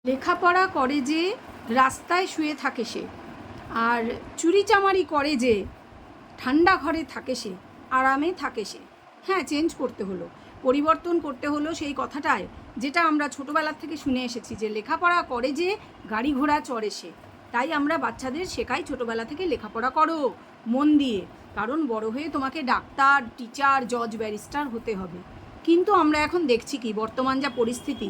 লেখাপড়া করে যে রাস্তায় শুয়ে থাকে সে, আর চুরিচামারি করে যে ঠান্ডা ঘরে থাকে সে, আরামে থাকে সে। হ্যাঁ, চেঞ্জ করতে হলো, পরিবর্তন করতে হলো সেই কথাটায়, যেটা আমরা ছোটোবেলার থেকে শুনে এসেছি যে লেখাপড়া করে যে গাড়ি ঘোড়া চড়ে সে। তাই আমরা বাচ্চাদের শেখাই ছোটোবেলা থেকে লেখাপড়া করো মন দিয়ে, কারণ বড় হয়ে তোমাকে ডাক্তার, টিচার, জজ, ব্যারিস্টার হতে হবে। কিন্তু আমরা এখন দেখছি কি, বর্তমান যা পরিস্থিতি,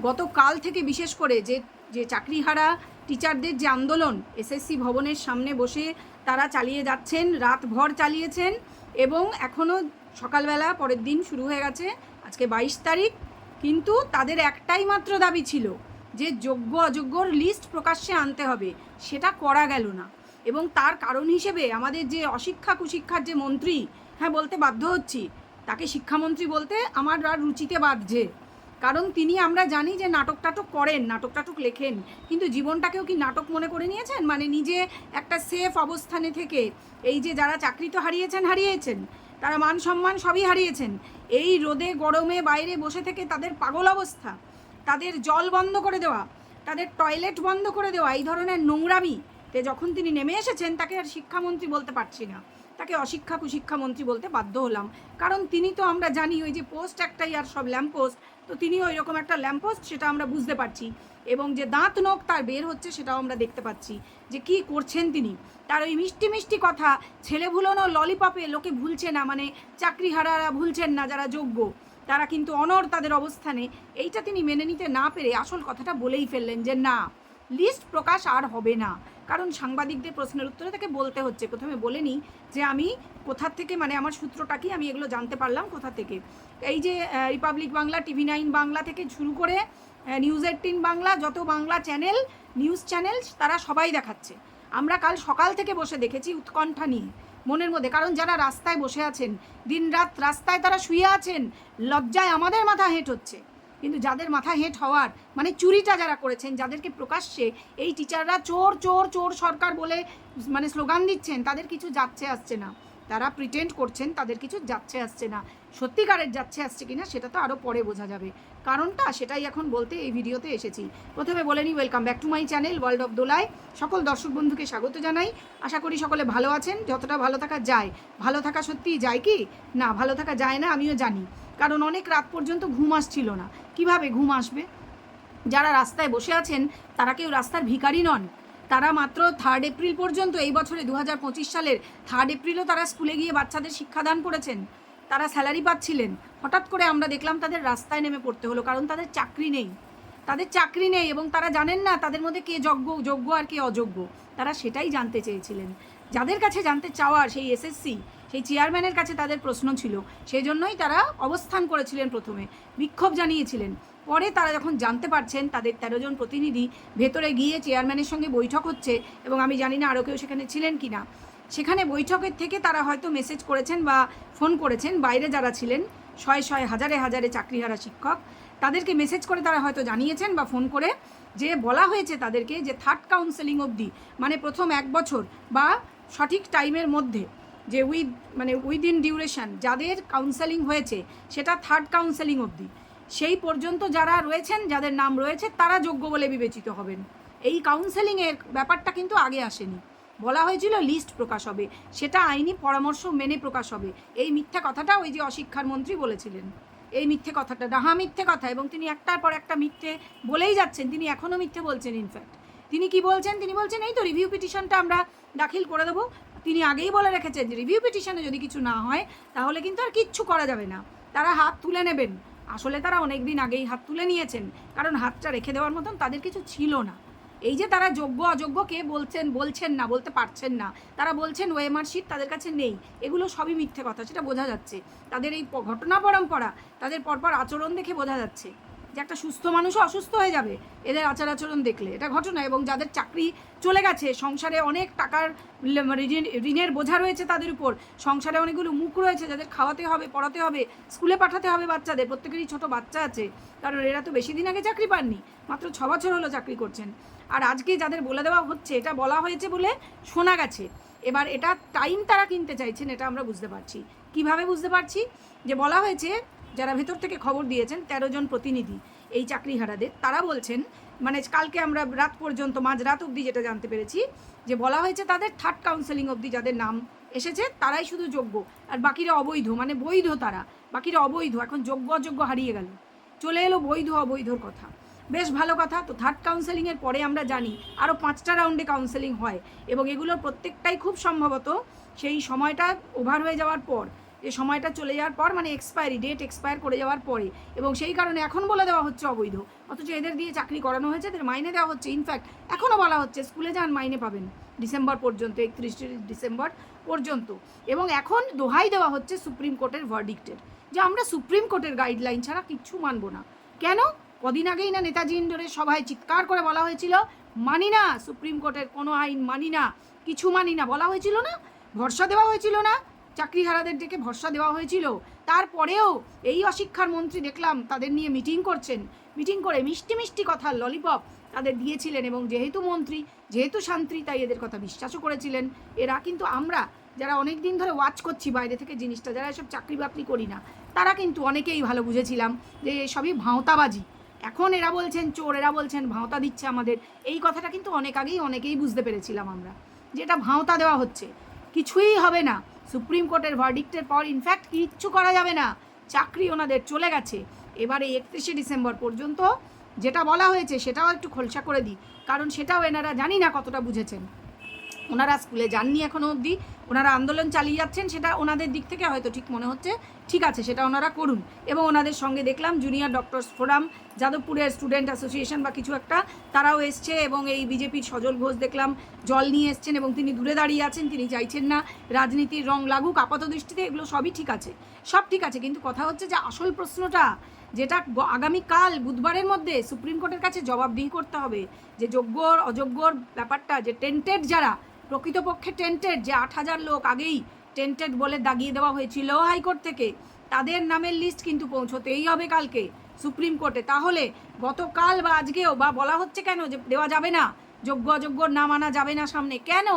গতকাল থেকে বিশেষ করে যে যে চাকরিহারা টিচারদের যে আন্দোলন এসএসসি ভবনের সামনে বসে তারা চালিয়ে যাচ্ছেন, রাতভর চালিয়েছেন, এবং এখনও সকালবেলা পরের দিন শুরু হয়ে গেছে, আজকে 22 তারিখ। কিন্তু তাদের একটাই মাত্র দাবি ছিল যে যোগ্য অযোগ্যর লিস্ট প্রকাশ্যে আনতে হবে, সেটা করা গেল না। এবং তার কারণ হিসেবে আমাদের যে অশিক্ষা কুশিক্ষার যে মন্ত্রী, হ্যাঁ বলতে বাধ্য হচ্ছি, তাকে শিক্ষামন্ত্রী বলতে আমার আর রুচিতে বাঁধছে, কারণ তিনি, আমরা জানি যে নাটক টাটক করেন, নাটক টাটক লেখেন, কিন্তু জীবনটাকেও কি নাটক মনে করে নিয়েছেন? মানে নিজে একটা সেফ অবস্থানে থেকে, এই যে যারা চাকরি তো হারিয়েছেন, তারা মান সম্মান সবই হারিয়েছেন, এই রোদে গরমে বাইরে বসে থেকে তাদের পাগল অবস্থা, তাদের জল বন্ধ করে দেওয়া, তাদের টয়লেট বন্ধ করে দেওয়া, এই ধরনের নোংরামিতে যখন তিনি নেমে এসেছেন, তাকে আর শিক্ষামন্ত্রী বলতে পারছি না, তাকে অশিক্ষা কুশিক্ষামন্ত্রী বলতে বাধ্য হলাম। কারণ তিনি তো, আমরা জানি ওই যে পোস্ট একটাই আর সব ল্যাম্পপোস্ট, তো তিনি ওই রকম একটা ল্যাম্পপোস্ট, সেটা আমরা বুঝতে পারছি, এবং যে দাঁত নখ তার বের হচ্ছে সেটাও আমরা দেখতে পাচ্ছি যে কি করছেন তিনি। তার ওই মিষ্টি মিষ্টি কথা, ছেলে ভুলোনো ললিপপে লোকে ভুলছে না, মানে চাকরিহারারা ভুলছেন না, যারা যোগ্য তারা কিন্তু অনড় তাদের অবস্থানে, এইটা তিনি মেনে নিতে না পেরে আসল কথাটা বলেই ফেললেন যে না, লিস্ট প্রকাশ আর হবে না। কারণ সাংবাদিকদের প্রশ্নের উত্তরে তাকে বলতে হচ্ছে, প্রথমে বলেনি যে আমি কোথা থেকে, মানে আমার সূত্রটা কি, আমি এগুলো জানতে পারলাম কোথা থেকে। এই যে রিপাবলিক বাংলা, TV9 বাংলা থেকে শুরু করে নিউজ 18 বাংলা, যত বাংলা চ্যানেল, নিউজ চ্যানেল, তারা সবাই দেখাচ্ছে। আমরা কাল সকাল থেকে বসে দেখেছি উৎকণ্ঠা নিয়ে মনের মধ্যে, কারণ যারা রাস্তায় বসে আছেন, দিনরাত রাস্তায় তারা শুয়ে আছেন, লজ্জায় আমাদের মাথা হেঁট হচ্ছে। কিন্তু যাদের মাথা হেঁট হওয়ার, মানে চুরিটা যারা করেছেন, যাদেরকে প্রকাশ্যে এই টিচাররা চোর চোর চোর সরকার বলে মানে স্লোগান দিচ্ছেন, তাদের কিছু যাচ্ছে আসছে না, তারা প্রিটেন্ড করছেন, তাদের কিছু যাচ্ছে আসছে না। সত্যিকারের যাচ্ছে আসছে কিনা সেটা তো আরও পরে বোঝা যাবে, কারণটা সেটাই এখন বলতে এই ভিডিওতে এসেছি। প্রথমে বলে নিই, welcome back to my channel world of দোলায়। সকল দর্শক বন্ধুকে স্বাগত জানাই, আশা করি সকলে ভালো আছেন, যতটা ভালো থাকা যায়। ভালো থাকা সত্যিই যায় কি না, ভালো থাকা যায় না, আমিও জানি, কারণ অনেক রাত পর্যন্ত ঘুম আসছিল না। কিভাবে ঘুম আসবে? যারা রাস্তায় বসে আছেন তারা কেউ রাস্তার ভিখারি নন, তারা মাত্র 3 এপ্রিল পর্যন্ত, এই বছরে 2025 সালের 3 এপ্রিলও তারা স্কুলে গিয়ে বাচ্চাদের শিক্ষাদান করেছেন, তারা স্যালারি পাচ্ছিলেন। হঠাৎ করে আমরা দেখলাম তাদের রাস্তায় নেমে পড়তে হলো, কারণ তাদের চাকরি নেই, তাদের চাকরি নেই, এবং তারা জানেন না তাদের মধ্যে কে যোগ্য আর কে অযোগ্য, তারা সেটাই জানতে চেয়েছিলেন। যাদের কাছে জানতে চাওয়ার, সেই এসএসসি, সেই চেয়ারম্যানের কাছে তাদের প্রশ্ন ছিল, সেই জন্যই তারা অবস্থান করেছিলেন, প্রথমে বিক্ষোভ জানিয়েছিলেন। পরে তারা যখন জানতে পারছেন, তাদের 13 জন প্রতিনিধি ভেতরে গিয়ে চেয়ারম্যানের সঙ্গে বৈঠক হচ্ছে, এবং আমি জানি না আরও কেউ সেখানে ছিলেন কি না, সেখানে বৈঠকের থেকে তারা হয়তো মেসেজ করেছেন বা ফোন করেছেন, বাইরে যারা ছিলেন শয়ে হাজারে হাজারে চাকরিহারা শিক্ষক, তাদেরকে মেসেজ করে তারা হয়তো জানিয়েছেন বা ফোন করে, যে বলা হয়েছে তাদেরকে যে 3rd কাউন্সেলিং অবধি, মানে প্রথম 1 বছর বা সঠিক টাইমের মধ্যে, যে উইদিন ডিউরেশন যাদের কাউন্সেলিং হয়েছে, সেটা 3rd কাউন্সেলিং অবধি, সেই পর্যন্ত যারা রয়েছেন, যাদের নাম রয়েছে, তারা যোগ্য বলে বিবেচিত হবেন। এই কাউন্সেলিংয়ের ব্যাপারটা কিন্তু আগে আসেনি, বলা হয়েছিল লিস্ট প্রকাশ হবে, সেটা আইনি পরামর্শ মেনে প্রকাশ হবে। এই মিথ্যা কথাটা ওই যে অশিক্ষার মন্ত্রী বলেছিলেন, এই মিথ্যে কথাটা ডাহা মিথ্যে কথা, এবং তিনি একটার পর একটা মিথ্যে বলেই যাচ্ছেন, তিনি এখনও মিথ্যে বলছেন। ইনফ্যাক্ট তিনি কি বলছেন, তিনি বলছেন এই তো রিভিউ পিটিশনটা আমরা দাখিল করে দেবো। তিনি আগেই বলে রেখেছেন যে রিভিউ পিটিশনে যদি কিছু না হয় তাহলে কিন্তু আর কিচ্ছু করা যাবে না, তারা হাত তুলে নেবেন। আসলে তারা অনেক দিন আগেই হাত তুলে নিয়েছেন, কারণ হাতটা রেখে দেওয়ার মতন তাদের কিছু ছিল না। এই যে তারা যোগ্য অযোগ্য কে বলছেন না, বলতে পারছেন না, তারা বলছেন ওএমআর শিট তাদের কাছে নেই, এগুলো সবই মিথ্যে কথা, সেটা বোঝা যাচ্ছে। তাদের এই ঘটনা পরম্পরা, তাদের পরপর আচরণ দেখে বোঝা যাচ্ছে যে একটা সুস্থ মানুষও অসুস্থ হয়ে যাবে এদের আচরণ দেখলে, এটা ঘটনা। এবং যাদের চাকরি চলে গেছে, সংসারে অনেক টাকার ঋণের বোঝা রয়েছে তাদের উপর, সংসারে অনেকগুলো মুখ রয়েছে, যাদের খাওয়াতে হবে, পড়াতে হবে, স্কুলে পাঠাতে হবে বাচ্চাদের, প্রত্যেকেরই ছোট বাচ্চা আছে, কারণ এরা তো বেশি দিন আগে চাকরি পাননি, মাত্র 6 বছর হলো চাকরি করছেন। আর আজকে যাদের বলে দেওয়া হচ্ছে, এটা বলা হয়েছে বলে শোনা গেছে, এবার এটা টাইম তারা কিনতে চাইছেন, এটা আমরা বুঝতে পারছি। কিভাবে বুঝতে পারছি? যে বলা হয়েছে, যারা ভেতর থেকে খবর দিয়েছেন 13 জন প্রতিনিধি এই চাকরিহারাদের, তারা বলছেন মানে কালকে আমরা রাত পর্যন্ত মাঝরাত অবধি যেটা জানতে পেরেছি যে বলা হয়েছে তাদের থার্ড কাউন্সেলিং অবধি যাদের নাম এসেছে তারাই শুধু যোগ্য, আর বাকিরা অবৈধ, মানে বৈধ তারা, বাকিরা অবৈধ। এখন যোগ্য অযোগ্য হারিয়ে গেল, চলে এলো বৈধ অবৈধর কথা। বেশ ভালো কথা। তো থার্ড কাউন্সেলিংয়ের পরে আমরা জানি আরও 5টা রাউন্ডে কাউন্সেলিং হয় এবং এগুলোর প্রত্যেকটাই খুব সম্ভবত সেই সময়টা ওভার হয়ে যাওয়ার পর, যে সময়টা চলে যাওয়ার পর, মানে এক্সপায়ারি ডেট এক্সপায়ার করে যাওয়ার পরে, এবং সেই কারণে এখন বলে দেওয়া হচ্ছে অবৈধ, অথচ এদের দিয়ে চাকরি করানো হয়েছে, এদের মাইনে দেওয়া হচ্ছে। ইনফ্যাক্ট এখনও বলা হচ্ছে স্কুলে যান মাইনে পাবেন ডিসেম্বর পর্যন্ত, 31 ডিসেম্বর পর্যন্ত। এবং এখন দোহাই দেওয়া হচ্ছে সুপ্রিম কোর্টের ভার্ডিক্টের, যে আমরা সুপ্রিম কোর্টের গাইডলাইন ছাড়া কিচ্ছু মানব না। কেন? কদিন আগেই না নেতাজি ইন্ডোরের সভায় চিৎকার করে বলা হয়েছিল মানি না সুপ্রিম কোর্টের কোনো আইন, মানি না, কিছু মানি না, বলা হয়েছিল না? ভরসা দেওয়া হয়েছিল না? চাকরিহারাদের ডেকে ভরসা দেওয়া হয়েছিল। তারপরেও এই অশিক্ষার মন্ত্রী দেখলাম তাদের নিয়ে মিটিং করছেন, মিটিং করে মিষ্টি মিষ্টি কথা ললিপপ তাদের দিয়েছিলেন, এবং যেহেতু মন্ত্রী, যেহেতু শান্তি, তাই এদের কথা বিশ্বাসও করেছিলেন এরা। কিন্তু আমরা যারা অনেক দিন ধরে ওয়াচ করছি বাইরে থেকে জিনিসটা, যারা এসব চাকরি বাকরি করি না, তারা কিন্তু অনেকেই ভালো বুঝেছিলাম যে সবই ভাঁওতাবাজি। এখন এরা বলছেন চোর, এরা বলছেন ভাঁওতা দিচ্ছে আমাদের, এই কথাটা কিন্তু অনেক আগেই অনেকেই বুঝতে পেরেছিলাম আমরা, যেটা ভাঁওতা দেওয়া হচ্ছে। কিছুই হবে না সুপ্রিম কোর্টের ভার্ডিক্টের পর, ইনফ্যাক্ট কিচ্ছু করা যাবে না, চাকরি ওনাদের চলে গেছে। এবারে 31 ডিসেম্বর পর্যন্ত যেটা বলা হয়েছে সেটাও একটু খোলসা করে দিই, কারণ সেটাও এনারা জানি না কতটা বুঝেছেন। ওনারা স্কুলে যাননি এখনও অবধি, ওনারা আন্দোলন চালিয়ে যাচ্ছেন, সেটা ওনাদের দিক থেকে হয়তো ঠিক মনে হচ্ছে, ঠিক আছে সেটা ওনারা করুন। এবং ওনাদের সঙ্গে দেখলাম জুনিয়র ডক্টরস ফোরাম, যাদবপুরের স্টুডেন্ট অ্যাসোসিয়েশন বা কিছু একটা, তারাও এসছে, এবং এই বিজেপির সজল ঘোষ দেখলাম জল নিয়ে এসছেন, এবং তিনি দূরে দাঁড়িয়ে আছেন, তিনি চাইছেন না রাজনীতির রং লাগুক আপাত দৃষ্টিতে, এগুলো সবই ঠিক আছে, সব ঠিক আছে। কিন্তু কথা হচ্ছে যে আসল প্রশ্নটা, যেটা আগামীকাল বুধবারের মধ্যে সুপ্রিম কোর্টের কাছে জবাবদিহি করতে হবে, যে যোগ্য অযোগ্যর ব্যাপারটা, যে টেন্টেড যারা, প্রকৃতপক্ষে টেন্টেড, যে 8,000 লোক আগেই টেন্টেড বলে দাগিয়ে দেওয়া হয়েছিল হাইকোর্ট থেকে, তাদের নামের লিস্ট কিন্তু পৌঁছতেই হবে কালকে সুপ্রিম কোর্টে। তাহলে গতকাল বা আজকেও বা বলা হচ্ছে কেন যে দেওয়া যাবে না, যোগ্য অযোগ্যর নাম আনা যাবে না সামনে, কেন,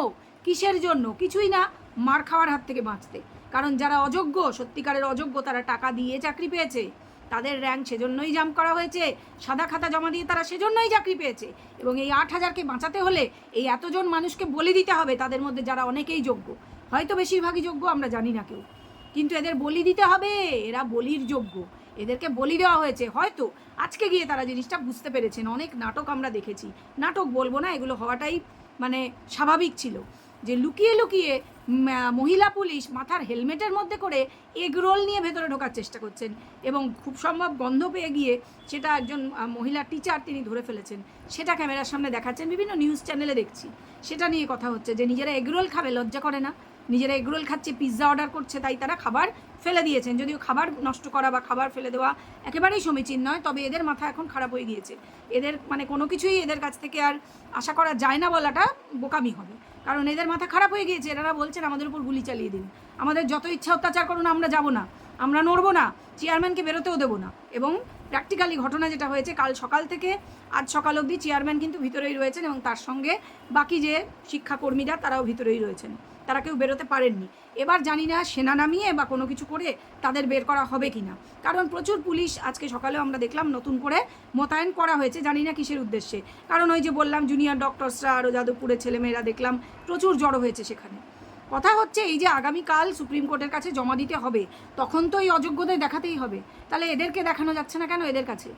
কিসের জন্য? কিছুই না, মার খাওয়ার হাত থেকে বাঁচতে। কারণ যারা অযোগ্য, সত্যিকারের অযোগ্য, তারা টাকা দিয়ে চাকরি পেয়েছে, তাদের র্যাঙ্ক সেজন্যই জাম্প করা হয়েছে, সাদা খাতা জমা দিয়ে তারা সেজন্যই চাকরি পেয়েছে। এবং এই 8,000কে বাঁচাতে হলে এই এতজন মানুষকে বলি দিতে হবে, তাদের মধ্যে যারা অনেকেই যোগ্য, হয়তো বেশিরভাগই যোগ্য, আমরা জানি না কেউ, কিন্তু এদের বলি দিতে হবে, এরা বলির যোগ্য, এদেরকে বলি দেওয়া হয়েছে। হয়তো আজকে গিয়ে তারা জিনিসটা বুঝতে পেরেছেন। অনেক নাটক আমরা দেখেছি, নাটক বলবো না, এগুলো হওয়াটাই মানে স্বাভাবিক ছিল, যে লুকিয়ে লুকিয়ে মহিলা পুলিশ মাথার হেলমেটের মধ্যে করে এগরোল নিয়ে ভেতরে ঢোকার চেষ্টা করছেন, এবং খুব সম্ভব গন্ধ পেয়ে গিয়ে সেটা একজন মহিলা টিচার তিনি ধরে ফেলেছেন, সেটা ক্যামেরার সামনে দেখাচ্ছেন, বিভিন্ন নিউজ চ্যানেলে দেখছি। সেটা নিয়ে কথা হচ্ছে যে নিজেরা এগরোল খাবে, লজ্জা করে না? নিজেরা এগরোল খাচ্ছে, পিৎজা অর্ডার করছে, তাই তারা খাবার ফেলে দিয়েছেন। যদিও খাবার নষ্ট করা বা খাবার ফেলে দেওয়া একেবারেই সমীচীন নয়, তবে এদের মাথা এখন খারাপ হয়ে গিয়েছে। এদের মানে কোনো কিছুই এদের কাছ থেকে আর আশা করা যায় না বলাটা বোকামি হবে, কারণ এদের মাথা খারাপ হয়ে গিয়েছে। এনারা বলছেন আমাদের উপর গুলি চালিয়ে দিন, আমাদের যত ইচ্ছা অত্যাচার করুন, আমরা যাব না, আমরা নড়বো না, চেয়ারম্যানকে বেরোতেও দেবো না। এবং প্র্যাকটিক্যালি ঘটনা যেটা হয়েছে, কাল সকাল থেকে আজ সকাল অবধি চেয়ারম্যান কিন্তু ভিতরেই রয়েছেন, এবং তার সঙ্গে বাকি যে শিক্ষাকর্মীরা তারাও ভিতরেই রয়েছেন, তারা কেউ বেরোতে পারেননি। এবার জানি না সেনা নামিয়ে বা কোনো কিছু করে তাদের বের করা হবে কি না, কারণ প্রচুর পুলিশ আজকে সকালেও আমরা দেখলাম নতুন করে মোতায়েন করা হয়েছে, জানি না কিসের উদ্দেশ্যে। কারণ ওই যে বললাম জুনিয়র ডক্টরসরা আরও যাদবপুরের ছেলেমেয়েরা দেখলাম প্রচুর জড়ো হয়েছে সেখানে। কথা হচ্ছে এই যে আগামীকাল সুপ্রিম কোর্টের কাছে জমা দিতে হবে, তখন তো এই অযোগ্যদের দেখাতেই হবে, তাহলে এদেরকে দেখানো যাচ্ছে না কেন এদের কাছে?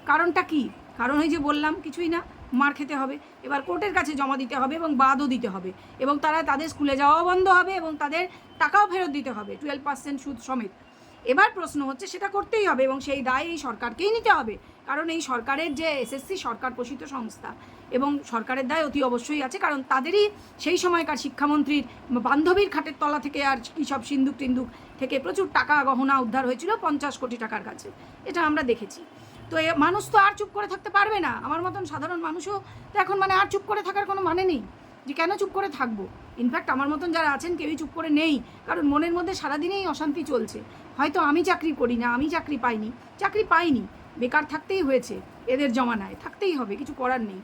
কারণটা কি? কারণ ওই যে বললাম, কিছুই না, মার খেতে হবে, এবার কোর্টের কাছে জমা দিতে হবে এবং বাদও দিতে হবে, এবং তারা তাদের স্কুলে যাওয়াও বন্ধ হবে, এবং তাদের টাকাও ফেরত দিতে হবে 12% সুদ সমেত। এবার প্রশ্ন হচ্ছে সেটা করতেই হবে, এবং সেই দায় এই সরকারকেই নিতে হবে, কারণ এই সরকারের যে এসএসসি সরকার পোষিত সংস্থা, এবং সরকারের দায় অতি অবশ্যই আছে, কারণ তাদেরই সেই সময়কার শিক্ষামন্ত্রীর বান্ধবীর খাটের তলা থেকে আর কী সব সিন্দুক টিন্দুক থেকে প্রচুর টাকা গহনা উদ্ধার হয়েছিল 50 কোটি টাকার কাছে, এটা আমরা দেখেছি। তো মানুষ তো আর চুপ করে থাকতে পারবে না, আমার মতন সাধারণ মানুষও তো এখন মানে আর চুপ করে থাকার কোনো মানে নেই, যে কেন চুপ করে থাকবো। ইনফ্যাক্ট আমার মতন যারা আছেন কেউই চুপ করে নেই, কারণ মনের মধ্যে সারাদিনেই অশান্তি চলছে। হয়তো আমি চাকরি করি না, আমি চাকরি পাইনি, বেকার থাকতেই হয়েছে, এদের জমানায় থাকতেই হবে, কিছু করার নেই।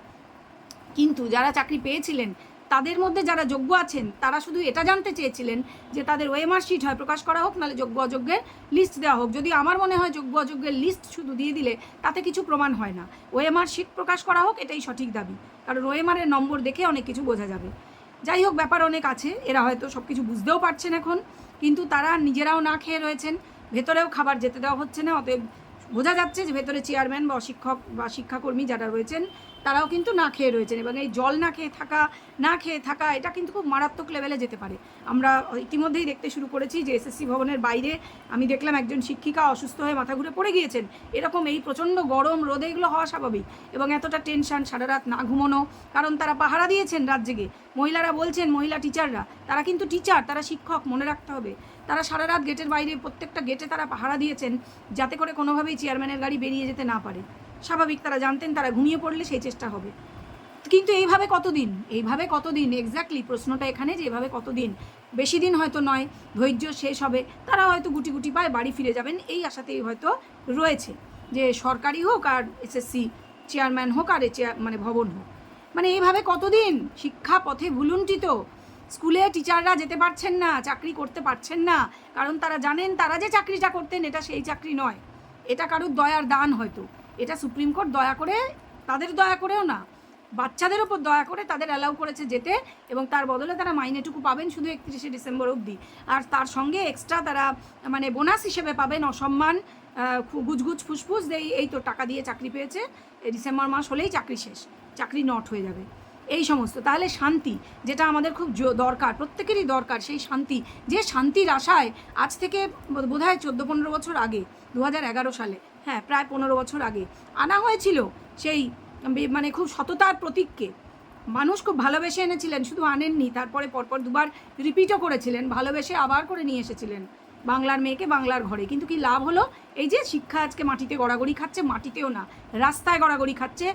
কিন্তু যারা চাকরি পেয়েছিলেন তাদের মধ্যে যারা যোগ্য আছেন তারা শুধু এটা জানতে চেয়েছিলেন যে তাদের ওএমআর শিট হয় প্রকাশ করা হোক, নাহলে যোগ্য অযোগ্যের লিস্ট দেওয়া হোক। যদি আমার মনে হয় যোগ্য অযোগ্যের লিস্ট শুধু দিয়ে দিলে তাতে কিছু প্রমাণ হয় না, ওএমআর শিট প্রকাশ করা হোক, এটাই সঠিক দাবি। কারণ ওএমআরের নম্বর দেখে অনেক কিছু বোঝা যাবে। যাই হোক, ব্যাপার অনেক আছে, এরা হয়তো সব কিছু বুঝতেও পারছেন এখন, কিন্তু তারা নিজেরাও না খেয়ে রয়েছেন, ভেতরেও খাবার যেতে দেওয়া হচ্ছে না। অতএব বোঝা যাচ্ছে যে ভেতরে চেয়ারম্যান বা শিক্ষক বা শিক্ষাকর্মী যারা রয়েছেন তারাও কিন্তু না খেয়ে রয়েছেন, এবং এই জল না খেয়ে থাকা এটা কিন্তু খুব মারাত্মক লেভেলে যেতে পারে। আমরা ইতিমধ্যেই দেখতে শুরু করেছি যে এসএসসি ভবনের বাইরে আমি দেখলাম একজন শিক্ষিকা অসুস্থ হয়ে মাথা ঘুরে পড়ে গিয়েছেন। এরকম এই প্রচণ্ড গরম রোদে এগুলো হওয়া স্বাভাবিক, এবং এতটা টেনশন, সারা রাত না ঘুমানো, কারণ তারা পাহারা দিয়েছেন রাত জেগে। মহিলারা বলছেন, মহিলা টিচাররা, তারা কিন্তু টিচার, তারা শিক্ষক, মনে রাখতে হবে। তারা সারা রাত গেটের বাইরে প্রত্যেকটা গেটে তারা পাহারা দিয়েছেন যাতে করে কোনোভাবেই চেয়ারম্যানের গাড়ি বেরিয়ে যেতে না পারে। স্বাভাবিক, তারা জানতেন তারা ঘুমিয়ে পড়লে সেই চেষ্টা হবে। কিন্তু এইভাবে কতদিন এক্স্যাক্টলি প্রশ্নটা এখানে, যে এইভাবে কতদিন? বেশি দিন হয়তো নয়, ধৈর্য শেষ হবে, তারা হয়তো গুটি গুটি পায় বাড়ি ফিরে যাবেন, এই আশাতেই হয়তো রয়েছে যে সরকারি হোক আর এসএসসি চেয়ারম্যান হোক আর মানে ভবন হোক, মানে এইভাবে কতদিন? শিক্ষা পথে ভুলুণ্ঠিত, স্কুলে টিচাররা যেতে পারছেন না, চাকরি করতে পারছেন না, কারণ তারা জানেন তারা যে চাকরিটা করতেন এটা সেই চাকরি নয়, এটা কারুর দয়ার দান। হয়তো এটা সুপ্রিম কোর্ট দয়া করে, তাদের দয়া করেও না, বাচ্চাদের ওপর দয়া করে তাদের অ্যালাউ করেছে যেতে, এবং তার বদলে তারা মাইনেটুকু পাবেন শুধু 31শে ডিসেম্বর অবধি, আর তার সঙ্গে এক্সট্রা তারা মানে বোনাস হিসেবে পাবেন অসম্মান, গুজগুজ ফুসফুস, এই তো টাকা দিয়ে চাকরি পেয়েছে, ডিসেম্বর মাস হলেই চাকরি শেষ, চাকরি নট হয়ে যাবে, এই সমস্ত। তাহলে শান্তি, যেটা আমাদের খুব দরকার, প্রত্যেকেরই দরকার, সেই শান্তি, যে শান্তির আশায় আজ থেকে বোধহয় 14-15 বছর আগে, 2011 সালে, হ্যাঁ প্রায় 15 বছর আগে আনা হয়েছিল সেই মানে খুব সততার প্রতীককে। মানুষ খুব ভালোবেসে এনেছিলেন, শুধু আনেননি, তারপরে পরপর দুবার রিপিটও করেছিলেন, ভালোবেসে আবার করে নিয়ে এসেছিলেন বাংলার মেয়েকে বাংলার ঘরে। কিন্তু কি লাভ হলো? এই যে শিক্ষা আজকে মাটিতে গড়াগড়ি খাচ্ছে, মাটিতেও না, রাস্তায় গড়াগড়ি খাচ্ছে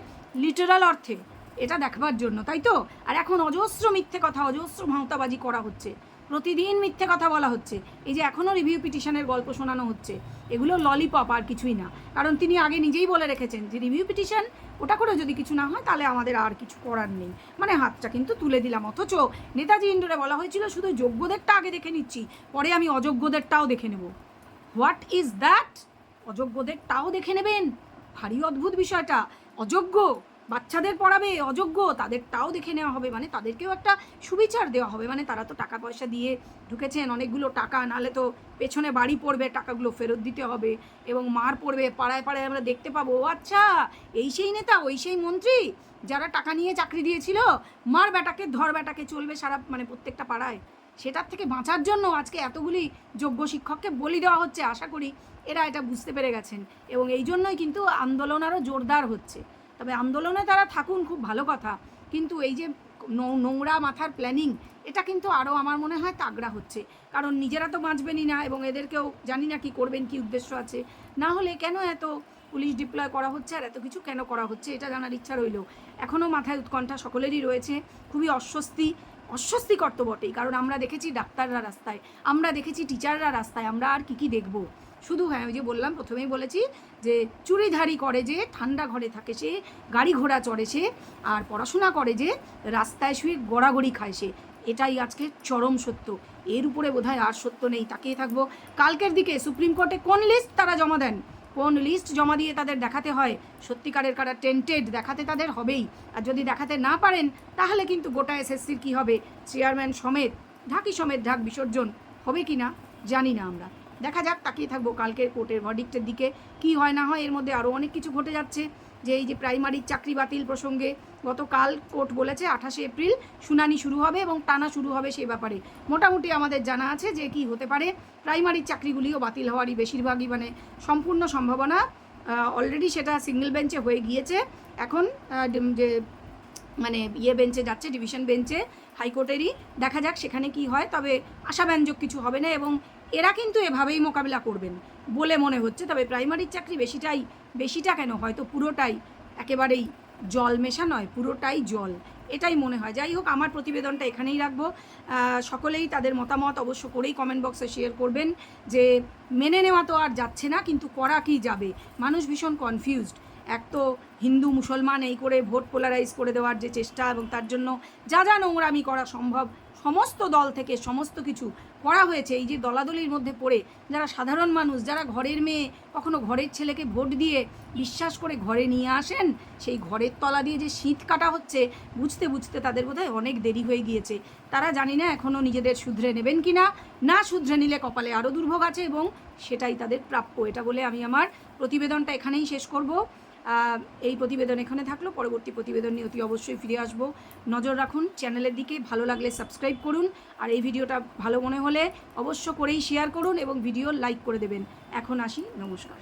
লিটারাল অর্থে, এটা দেখবার জন্য, তাই তো? আর এখন অজস্র মিথ্যে কথা, অজস্র ভাঁওতাবাজি করা হচ্ছে, প্রতিদিন মিথ্যে কথা বলা হচ্ছে। এই যে এখনও রিভিউ পিটিশনের গল্প শোনানো হচ্ছে, এগুলো ললিপপ আর কিছুই না। কারণ তিনি আগে নিজেই বলে রেখেছেন যে রিভিউ পিটিশন ওটা করে যদি কিছু না হয় তাহলে আমাদের আর কিছু করার নেই, মানে হাতটা কিন্তু তুলে দিলাম। অথচ নেতাজি ইন্ডোরে বলা হয়েছিল শুধু যোগ্যদেরটা আগে দেখে নিচ্ছি, পরে আমি অযোগ্যদেরটাও দেখে নেব। What is that? অযোগ্যদেরটাও দেখে নেবেন? ভারী অদ্ভুত বিষয়টা। অযোগ্য বাচ্চাদের পড়াবে, অযোগ্য তাদেরটাও দেখে নেওয়া হবে, মানে তাদেরকেও একটা সুবিচার দেওয়া হবে। মানে তারা তো টাকা পয়সা দিয়ে ঢুকেছেন, অনেকগুলো টাকা, নাহলে তো পেছনে বাড়ি পড়বে, টাকাগুলো ফেরত দিতে হবে এবং মার পড়বে, পাড়ায় পাড়ায় আমরা দেখতে পাবো, আচ্ছা এই সেই নেতা, ওই সেই মন্ত্রী যারা টাকা নিয়ে চাকরি দিয়েছিল, মার বেটাকে ধর বেটাকে চলবে সারা মানে প্রত্যেকটা পাড়ায়। সেটার থেকে বাঁচার জন্য আজকে এতগুলি যোগ্য শিক্ষককে বলি দেওয়া হচ্ছে। আশা করি এরা এটা বুঝতে পেরে গেছেন, এবং এই জন্যই কিন্তু আন্দোলন আরও জোরদার হচ্ছে। তবে আন্দোলনে তারা থাকুন, খুব ভালো কথা, কিন্তু এই যে নোংরা মাথার প্ল্যানিং, এটা কিন্তু আরও আমার মনে হয় তাগড়া হচ্ছে। কারণ নিজেরা তো বাঁচবেনই না, এবং এদেরকেও জানি না কি করবেন, কি উদ্দেশ্য আছে। না হলে কেন এত পুলিশ ডিপ্লয় করা হচ্ছে আর এত কিছু কেন করা হচ্ছে, এটা জানার ইচ্ছা রইল। এখনও মাথায় উৎকণ্ঠা সকলেরই রয়েছে, খুবই অস্বস্তিকর তো বটেই। কারণ আমরা দেখেছি ডাক্তাররা রাস্তায়, আমরা দেখেছি টিচাররা রাস্তায়, আমরা আর কি দেখব? শুধু হ্যাঁ, ওই যে বললাম, প্রথমেই বলেছি যে চুরিধারি করে যে, ঠান্ডা ঘরে থাকে সে, গাড়ি ঘোড়া চড়ে সে, আর পড়াশোনা করে যে, রাস্তায় শুয়ে গড়াগড়ি খায় সে, এটাই আজকে চরম সত্য। এর উপরে বোধহয় আর সত্য নেই। তাকিয়ে থাকবো কালকের দিকে সুপ্রিম কোর্টে কোন লিস্ট তারা জমা দেন, কোন লিস্ট জমা দিয়ে তাদের দেখাতে হয় সত্যিকারের কারা টেন্টেড, দেখাতে তাদের হবেই। আর যদি দেখাতে না পারেন তাহলে কিন্তু গোটা এসএসসির কী হবে, চেয়ারম্যান সমেত, ঢাকি সমেত ঢাক বিসর্জন হবে কি না জানি না, আমরা দেখা যাক। তাকিয়ে থাকবো কালকের কোর্টের ভার্ডিক্টের দিকে, কি হয় না হয়। এর মধ্যে আরও অনেক কিছু ঘটে যাচ্ছে, যে এই যে প্রাইমারির চাকরি বাতিল প্রসঙ্গে গতকাল কোর্ট বলেছে 28শে এপ্রিল শুনানি শুরু হবে, এবং টানা শুরু হবে সে ব্যাপারে মোটামুটি আমাদের জানা আছে যে কি হতে পারে। প্রাইমারির চাকরিগুলিও বাতিল হওয়ারই বেশিরভাগই মানে সম্পূর্ণ সম্ভাবনা, অলরেডি সেটা সিঙ্গেল বেঞ্চে হয়ে গিয়েছে। এখন যে মানে বেঞ্চে যাচ্ছে, ডিভিশন বেঞ্চে হাইকোর্টেরই, দেখা যাক সেখানে কি হয়। তবে আশাব্যঞ্জক কিছু হবে না, এবং এরা কিন্তু এভাবেই মোকাবিলা করবেন বলে মনে হচ্ছে। তবে প্রাইমারির চাকরি বেশিটা কেন, হয়তো পুরোটাই একেবারেই জল মেশা নয়, পুরোটাই জল, এটাই মনে হয়। যাই হোক, আমার প্রতিবেদনটা এখানেই রাখবো। সকলেই তাদের মতামত অবশ্য করেই কমেন্ট বক্সে শেয়ার করবেন, যে মেনে নেওয়া তো আর যাচ্ছে না, কিন্তু করা কি যাবে। মানুষ ভীষণ কনফিউজড। এক তো হিন্দু মুসলমান এই করে ভোট পোলারাইজ করে দেওয়ার যে চেষ্টা, এবং তার জন্য যা যা নোংরামি করা সম্ভব সমস্ত দল থেকে সমস্ত কিছু করা হয়েছে। এই যে দলাদলির মধ্যে পড়ে যারা সাধারণ মানুষ, যারা ঘরের মেয়ে, কখনো ঘরের ছেলেকে ভোট দিয়ে বিশ্বাস করে ঘরে নিয়ে আসেন, সেই ঘরের তলা দিয়ে যে শীত কাটা হচ্ছে বুঝতে বুঝতে তাদের বোধহয় অনেক দেরি হয়ে গিয়েছে। তারা জানি না এখনও নিজেদের শুধরে নেবেন কি না, না শুধরে নিলে কপালে আরও দুর্ভোগ আছে, এবং সেটাই তাদের প্রাপ্য। এটা বলে আমি আমার প্রতিবেদনটা এখানেই শেষ করব। এই প্রতিবেদন এখানে থাকলো, পরবর্তী প্রতিবেদন নিয়ে অতি অবশ্যই ফিরে আসব। নজর রাখুন চ্যানেলের দিকে, ভালো লাগলে সাবস্ক্রাইব করুন, আর এই ভিডিওটা ভালো মনে হলে অবশ্য করেই শেয়ার করুন এবং ভিডিও লাইক করে দেবেন। এখন আসি, নমস্কার।